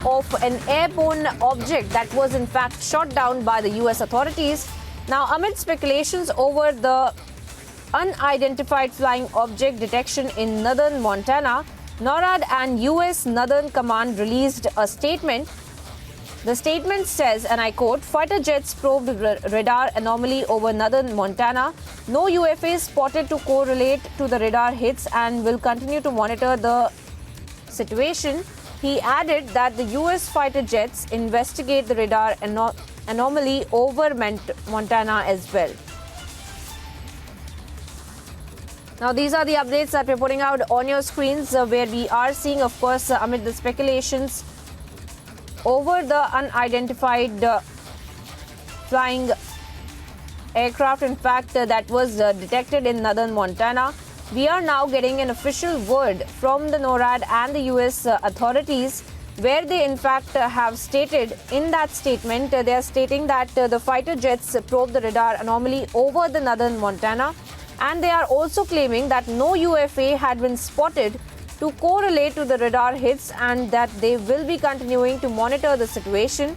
of an airborne object that was in fact shot down by the US authorities. Now, amid speculations over the unidentified flying object detection in northern Montana, NORAD and US Northern Command released a statement. The statement says, and I quote, "Fighter jets probed radar anomaly over northern Montana. No UFAs spotted to correlate to the radar hits and will continue to monitor the situation." He added that the US fighter jets investigate the radar anomaly over Montana as well. Now, these are the updates that we're putting out on your screens, where we are seeing, of course, amid the speculations over the unidentified flying aircraft, in fact, that was detected in northern Montana. We are now getting an official word from the NORAD and the US authorities, where they in fact have stated in that statement, they are stating that the fighter jets probed the radar anomaly over the northern Montana, and they are also claiming that no UFA had been spotted to correlate to the radar hits and that they will be continuing to monitor the situation.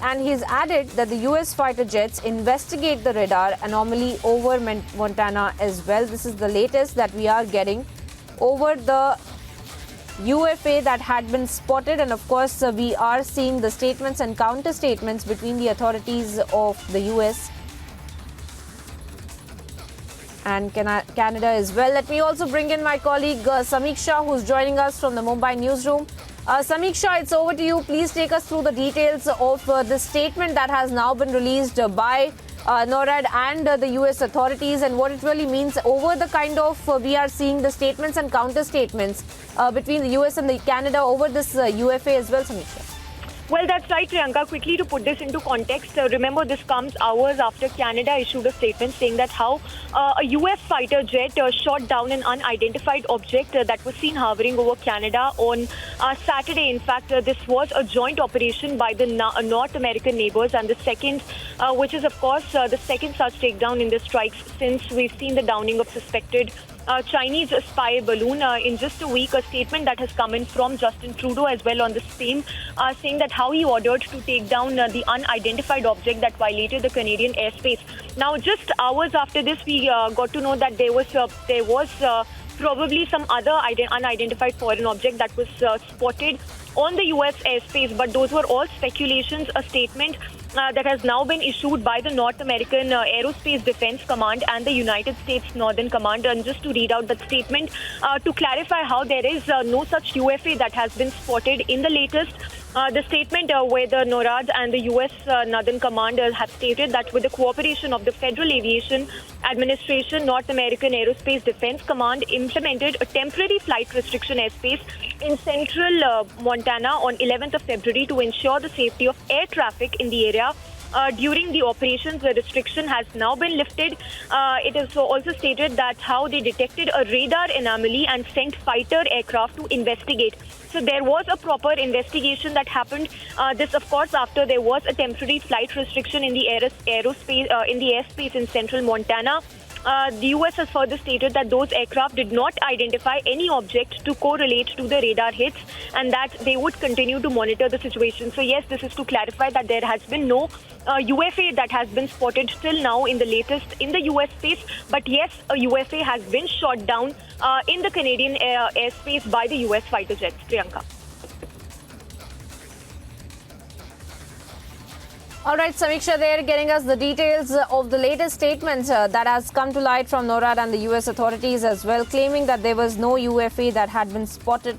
And he's added that the US fighter jets investigate the radar anomaly over Montana as well. This is the latest that we are getting over the UFA that had been spotted. And of course, we are seeing the statements and counter statements between the authorities of the US and Canada as well. Let me also bring in my colleague Samiksha, who's joining us from the Mumbai newsroom. Samiksha, it's over to you. Please take us through the details of the statement that has now been released by NORAD and the US authorities, and what it really means over the kind of we are seeing the statements and counter statements between the US and the Canada over this UFA as well, Samiksha. Well, that's right, Priyanka. Quickly to put this into context, remember this comes hours after Canada issued a statement saying that how a US fighter jet shot down an unidentified object that was seen hovering over Canada on Saturday. In fact, this was a joint operation by the North American neighbors, and the second, which is of course the second such takedown in the strikes since we've seen the downing of suspected Chinese spy balloon. In just a week, a statement that has come in from Justin Trudeau as well on the same, saying that how he ordered to take down the unidentified object that violated the Canadian airspace. Now, just hours after this, we got to know that there was probably some other unidentified foreign object that was spotted on the US airspace, but those were all speculations. A statement that has now been issued by the North American Aerospace Defense Command and the United States Northern Command. And just to read out that statement, to clarify how there is no such UFA that has been spotted in the latest. The statement where the NORAD and the US Northern Command have stated that with the cooperation of the Federal Aviation Administration, North American Aerospace Defense Command implemented a temporary flight restriction airspace in central Montana on 11th of February to ensure the safety of air traffic in the area. During the operations, the restriction has now been lifted. It is also stated that how they detected a radar anomaly and sent fighter aircraft to investigate. So there was a proper investigation that happened. This, of course, after there was a temporary flight restriction in the airspace in central Montana. The US has further stated that those aircraft did not identify any object to correlate to the radar hits and that they would continue to monitor the situation. So yes, this is to clarify that there has been no UFA that has been spotted till now in the latest in the US space. But yes, a UFA has been shot down in the Canadian airspace by the US fighter jets. Priyanka. All right, Samiksha there getting us the details of the latest statements that has come to light from NORAD and the US authorities as well, claiming that there was no UFA that had been spotted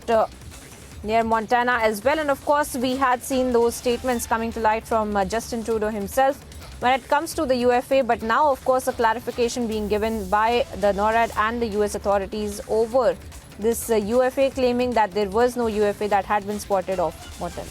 near Montana as well. And of course, we had seen those statements coming to light from Justin Trudeau himself when it comes to the UFA. But now, of course, a clarification being given by the NORAD and the US authorities over this UFA, claiming that there was no UFA that had been spotted off Montana.